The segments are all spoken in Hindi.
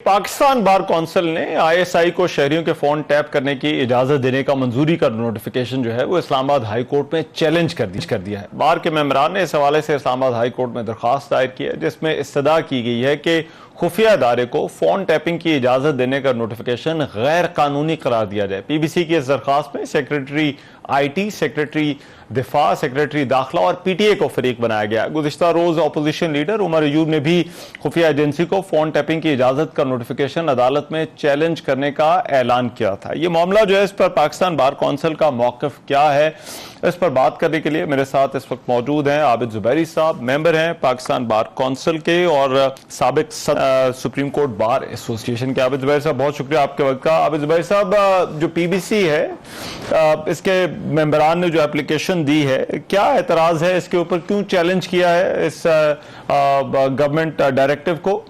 पाकिस्तान बार कौंसिल ने आईएसआई को शहरियों के फोन टैप करने की इजाजत देने का मंजूरी का नोटिफिकेशन जो है वो इस्लामाबाद हाई कोर्ट में चैलेंज कर दिया है। बार के मेंबरान ने इस हवाले से इस्लामाबाद हाई कोर्ट में दरखास्त दायर की है, जिसमें इस्तदा की गई है कि खुफिया इदारे को फोन टैपिंग की इजाजत देने का नोटिफिकेशन गैर कानूनी करार दिया जाए। पीबीसी की इस दरखास्त में सेक्रेटरी आईटी, सेक्रेटरी दिफा, सेक्रेटरी दाखिला और पीटीए को फरीक बनाया गया। गुज़िश्ता रोज अपोजिशन लीडर उमर अयूब ने भी खुफिया एजेंसी को फोन टैपिंग की इजाजत का नोटिफिकेशन अदालत में चैलेंज करने का ऐलान किया था। ये मामला जो है, इस पर पाकिस्तान बार कौंसिल का मौक़िफ़ क्या है, इस पर बात करने के लिए मेरे साथ इस वक्त मौजूद हैं आबिद जुबैरी साहब, मेंबर हैं पाकिस्तान बार कौंसिल के और साबिक सुप्रीम कोर्ट बार एसोसिएशन के। आबिद जुबैरी साहब, बहुत शुक्रिया आपके वक्त का। आबिद जुबैरी साहब, जो पीबीसी है, इसके मेंबरान ने जो एप्लीकेशन दी है, क्या एतराज है इसके ऊपर, क्यों चैलेंज किया है इस गवर्नमेंट डायरेक्टिव को?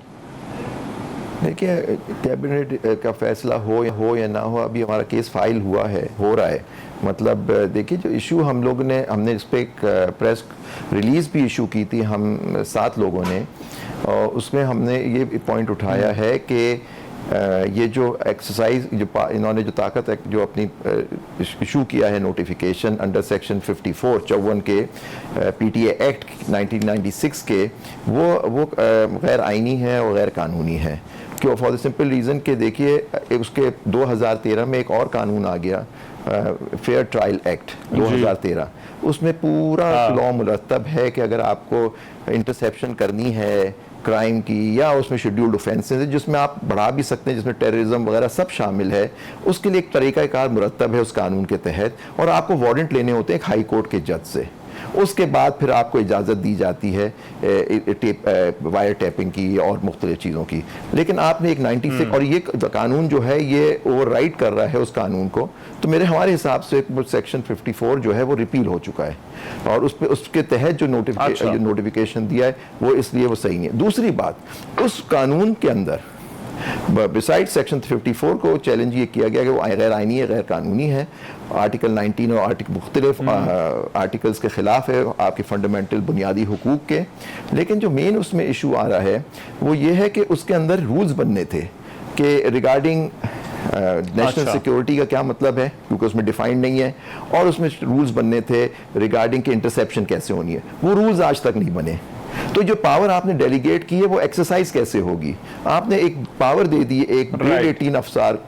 देखिए, कैबिनेट का फैसला हो या ना हो, अभी हमारा केस फाइल हो रहा है। मतलब देखिए, जो इशू हमने इस पर एक प्रेस रिलीज़ भी इशू की थी हम 7 लोगों ने, और उसमें हमने ये पॉइंट उठाया है कि ये जो एक्सरसाइज इन्होंने जो ताकत जो अपनी इशू किया है नोटिफिकेशन अंडर सेक्शन 54 के पीटीए एक्ट 1996 के, वो गैर आइनी है और गैर कानूनी है। क्यों? फॉर द सिंपल रीज़न कि देखिए, उसके 2013 में एक और कानून आ गया, फेयर ट्रायल एक्ट 2013। उसमें पूरा लॉ मुरतब है कि अगर आपको इंटरसेप्शन करनी है क्राइम की, या उसमें शेड्यूल्ड ऑफेंसेस है जिसमें आप बढ़ा भी सकते हैं, जिसमें टेररिज्म वगैरह सब शामिल है, उसके लिए एक तरीक़ाकार मुरतब है उस कानून के तहत, और आपको वारंट लेने होते हैं एक हाई कोर्ट के जज से। उसके बाद फिर आपको इजाज़त दी जाती है वायर टैपिंग की और मुख्तलिफ चीज़ों की। लेकिन आपने एक 96 और ये कानून जो है ये ओवरराइड कर रहा है उस कानून को, तो हमारे हिसाब से सेक्शन 54 जो है वो रिपील हो चुका है, और उसके तहत जो नोटिफिकेशन दिया है वो इसलिए वो सही नहीं है। दूसरी बात, उस कानून के अंदर बिसाइड सेक्शन 54 को चैलेंज ये किया गया कि वो गैर आइनी है, गैर कानूनी है। आर्टिकल 19 और मुख्तलिफ आर्टिकल्स के ख़िलाफ़ है, आपके फंडामेंटल बुनियादी हुकूक के। लेकिन जो मेन उसमें इशू आ रहा है वो ये है कि उसके अंदर रूल्स बनने थे कि रिगार्डिंग नेशनल सिक्योरिटी का क्या मतलब है, क्योंकि उसमें डिफाइंड नहीं है, और उसमें रूल्स बनने थे रिगार्डिंग के इंटरसेप्शन कैसे होनी है। वो रूल्स आज तक नहीं बने। तो जो पावर आपने डेलीगेट की है वो एक्सरसाइज कैसे होगी? आपने एक पावर दे दी एक ग्रेड 18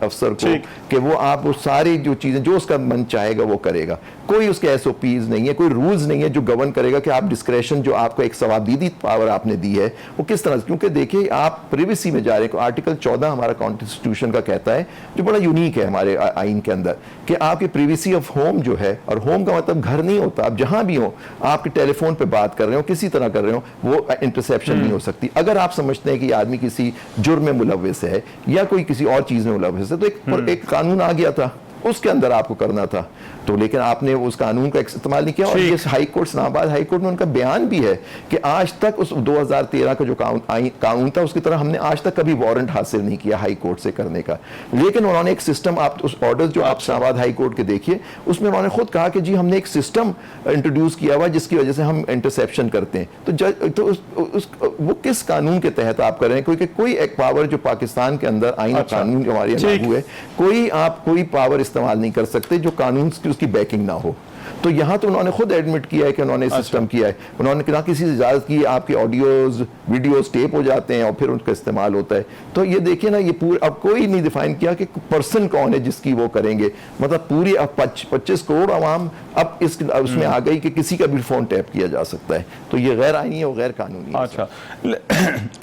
अफसर को कि वो आप वो सारी जो चीज़ें जो उसका मन चाहेगा वो करेगा। कोई उसके एसओपीज नहीं है, कोई रूल्स नहीं है जो गवर्न करेगा कि आप डिस्क्रेशन जो आपको एक सवाबदीदी पावर आपने दी है वो किस तरह से। क्योंकि देखिए, आप प्रिवेसी में जा रहे हैं। आर्टिकल 14 हमारा कॉन्स्टिट्यूशन का कहता है, जो बड़ा यूनिक है हमारे आइन के अंदर, कि आपकी प्रिवेसी ऑफ होम जो है, और होम का मतलब घर नहीं होता, आप जहां भी हो, आपके टेलीफोन पे बात कर रहे हो, किसी तरह कर रहे हो, वो इंटरसेप्शन नहीं हो सकती। अगर आप समझते हैं कि आदमी किसी जुर्म में मुलव्विस है या कोई किसी और चीज में मुलव्विस है, तो एक कानून आ गया था, उसके अंदर आपको करना था। तो लेकिन आपने उस कानून का इस्तेमाल नहीं किया, और ये high court, Islamabad high court में उनका बयान भी है कि आज तक उस 2013 का जो कानून था उसकी तरह हमने आज तक कभी वारंट हासिल नहीं किया हाई कोर्ट से करने का। लेकिन उन्होंने एक सिस्टम, आप उस ऑर्डर जो आप इस्लामाबाद हाई कोर्ट के देखिए, उसमें उन्होंने खुद कहा कि जी हमने एक सिस्टम इंट्रोड्यूस किया हुआ जिसकी वजह से हम इंटरसेप्शन करते हैं। वो किस कानून के तहत आप कर रहे हैं? क्योंकि कोई एक पावर जो पाकिस्तान के अंदर आइन कानून हमारे लागू है, कोई पावर इस्तेमाल नहीं कर सकते जो कानून की उसकी बैकिंग ना हो। तो यहाँ तो उन्होंने खुद एडमिट किया है कि उन्होंने सिस्टम किया है। उन्होंने ना किसी से इजाज़त की, आपके ऑडियोज वीडियोस टेप हो जाते हैं और फिर उनका इस्तेमाल होता है। तो ये देखिए ना, ये पूरे अब कोई नहीं डिफाइन किया कि पर्सन कौन है जिसकी वो करेंगे। मतलब पूरी अब 25 करोड़ आवाम अब उसमें आ गई कि किसी का भी फोन टैप किया जा सकता है। तो ये गैर आइनी और गैर कानूनी। अच्छा,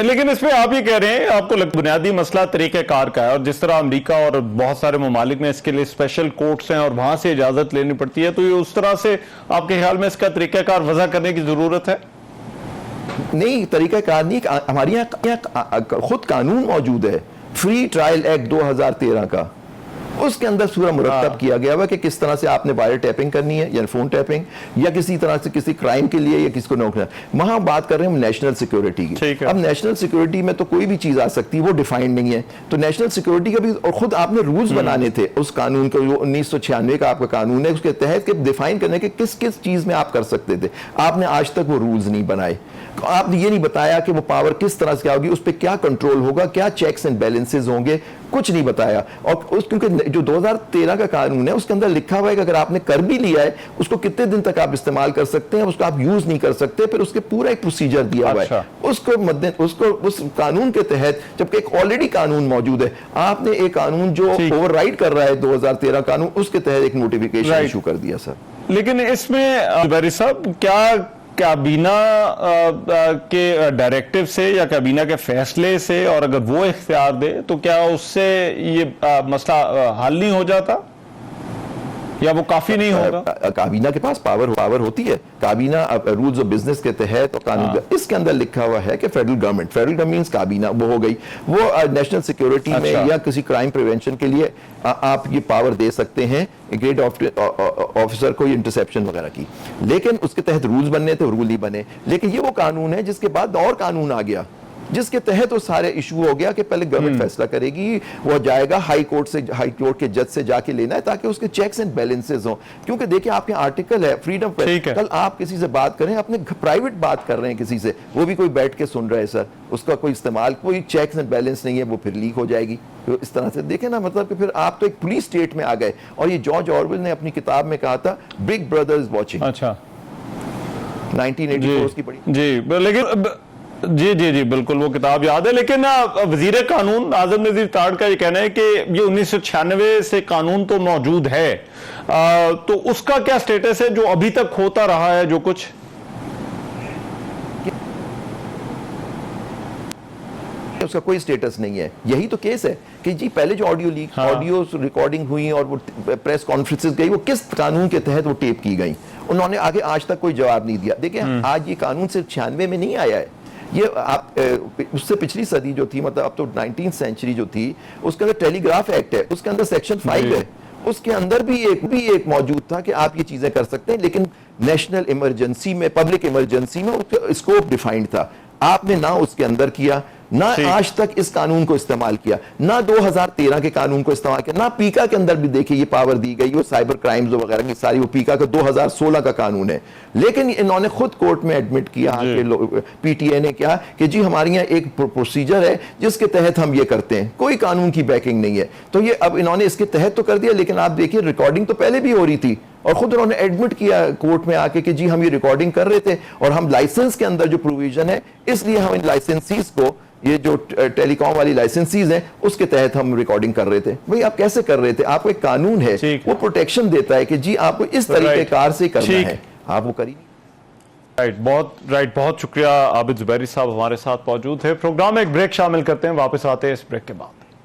लेकिन इसमें आप ये कह रहे हैं, आपको बुनियादी मसला तरीक़ेकार का है, और जिस तरह अमेरिका और बहुत सारे ममालिक में इसके लिए स्पेशल कोर्ट्स हैं और वहां से इजाजत लेनी पड़ती है, तो ये उस तरह से आपके ख्याल में इसका तरीक़ाकार वज़ा करने की जरूरत है? नहीं, तरीक़ाकार नहीं, हमारे यहाँ खुद कानून मौजूद है, फ्री ट्रायल एक्ट 2013 का, उसके अंदर पूरा मुरतब किया गया हुआ कि किस तरह से आपने वायर टैपिंग करनी है या फोन टैपिंग या किसी तरह से किसी क्राइम के लिए या किसको नौकरी। वहां बात कर रहे हैं हम नेशनल सिक्योरिटी की। अब नेशनल सिक्योरिटी में तो कोई भी चीज आ सकती है, वो डिफाइंड नहीं है। तो नेशनल सिक्योरिटी का भी और खुद आपने रूल्स बनाने थे उस कानून को, 1996 का आपका कानून है, उसके तहत के डिफाइन करने के किस किस चीज में आप कर सकते थे। आपने आज तक वो रूल्स नहीं बनाए। आपने ये नहीं बताया कि वो पावर किस तरह से क्या होगी, उस पर क्या कंट्रोल होगा, क्या चेक्स एंड बैलेंसेस होंगे, कुछ नहीं बताया। और उस क्योंकि जो 2013 का कानून है उसके अंदर लिखा हुआ है कि अगर आपने कर भी लिया है उसको कितने दिन तक आप इस्तेमाल कर सकते हैं, उसको आप यूज नहीं कर सकते, फिर उसके पूरा एक प्रोसीजर दिया हुआ है। उसको उस कानून के तहत, जबकि एक ऑलरेडी कानून मौजूद है, आपने एक कानून जो ओवरराइड कर रहा है 2013 कानून, उसके तहत एक नोटिफिकेशन इशू कर दिया सर। लेकिन इसमें बैरी साहब क्या काबीना के डायरेक्टिव से या काबीना के फैसले से, और अगर वो इख्तियार दे तो क्या उससे ये मसला हल नहीं हो जाता या वो काफी नहीं होगा? काबीना के पास पावर होती है। काबीना रूल्स ऑफ बिजनेस के तहत और कानून इसके अंदर लिखा हुआ है कि फेडरल गवर्नमेंट काबीना वो हो गई, वो नेशनल सिक्योरिटी में या किसी क्राइम प्रिवेंशन के लिए आप ये पावर दे सकते हैं ग्रेड ऑफिसर को इंटरसेप्शन वगैरह की। लेकिन उसके तहत रूल्स बनने थे, रूल नहीं बने। लेकिन ये वो कानून है जिसके बाद और कानून आ गया जिसके तहत वो सारे इशू हो गया कि पहले गवर्नमेंट फैसला करेगी, वो जाएगा हाई कोर्ट के जज से जाके लेना है ताकि उसके चेक्स एंड बैलेंसेस हो। क्योंकि देखिए आपके आर्टिकल है फ्रीडम, कल आप किसी से बात करें, अपने प्राइवेट बात कर रहे हैं किसी से, वो भी कोई बैठ के सुन रहा है सर, उसका कोई इस्तेमाल, कोई चेक्स एंड बैलेंस नहीं है, वो फिर लीक हो जाएगी। तो इस तरह से देखें ना, मतलब कि फिर आप तो एक पुलिस स्टेट में आ गए। और ये जॉर्ज ऑरवेल ने अपनी किताब में कहा था बिग ब्रदर इज वॉचिंग। अच्छा, 1984 की पढ़ी जी। लेकिन जी बिल्कुल वो किताब याद है। लेकिन वजीर कानून आजम नजीर ताड़ का ये कहना है कि ये 1996 से कानून तो मौजूद है, तो उसका क्या स्टेटस है जो अभी तक होता रहा है जो कुछ? उसका कोई स्टेटस नहीं है। यही तो केस है कि जी पहले जो ऑडियो लीक, ऑडियो रिकॉर्डिंग हुई और वो प्रेस कॉन्फ्रेंसेस गई, वो किस कानून के तहत वो टेप की गई, उन्होंने आगे आज तक कोई जवाब नहीं दिया। देखिए आज ये कानून सिर्फ 96 में नहीं आया है, ये आप उससे पिछली सदी जो थी, मतलब अब तो 19th सेंचुरी जो थी, उसके अंदर टेलीग्राफ एक्ट है, उसके अंदर सेक्शन 5 है, उसके अंदर भी एक मौजूद था कि आप ये चीजें कर सकते हैं। लेकिन नेशनल इमरजेंसी में, पब्लिक इमरजेंसी में उसका स्कोप डिफाइंड था। आपने ना उसके अंदर किया, ना आज तक इस कानून को इस्तेमाल किया, ना 2013 के कानून को इस्तेमाल किया, ना पीका के अंदर भी देखिए ये पावर दी गई, वो साइबर क्राइम्स वगैरह की सारी, वो पीका का 2016 का कानून है। लेकिन इन्होंने खुद कोर्ट में एडमिट किया कि पीटीए ने क्या कि जी हमारे यहाँ एक प्रोसीजर है जिसके तहत हम ये करते हैं, कोई कानून की बैकिंग नहीं है। तो ये अब इन्होंने इसके तहत तो कर दिया, लेकिन आप देखिए रिकॉर्डिंग तो पहले भी हो रही थी और खुद उन्होंने एडमिट किया कोर्ट में आके कि जी हम ये रिकॉर्डिंग कर रहे थे और हम लाइसेंस के अंदर जो प्रोविजन है, इसलिए हम इन लाइसेंसीज को, ये जो टेलीकॉम वाली लाइसेंसीज हैं, उसके तहत हम रिकॉर्डिंग कर रहे थे। भाई आप कैसे कर रहे थे? आपको एक कानून है, वो प्रोटेक्शन देता है कि जी आपको इस तरीके कार से करना है, आप वो करिए। बहुत शुक्रिया। आबिद जुबैरी साहब हमारे साथ मौजूद है। प्रोग्राम में एक ब्रेक शामिल करते हैं, वापस आते हैं इस ब्रेक के बाद।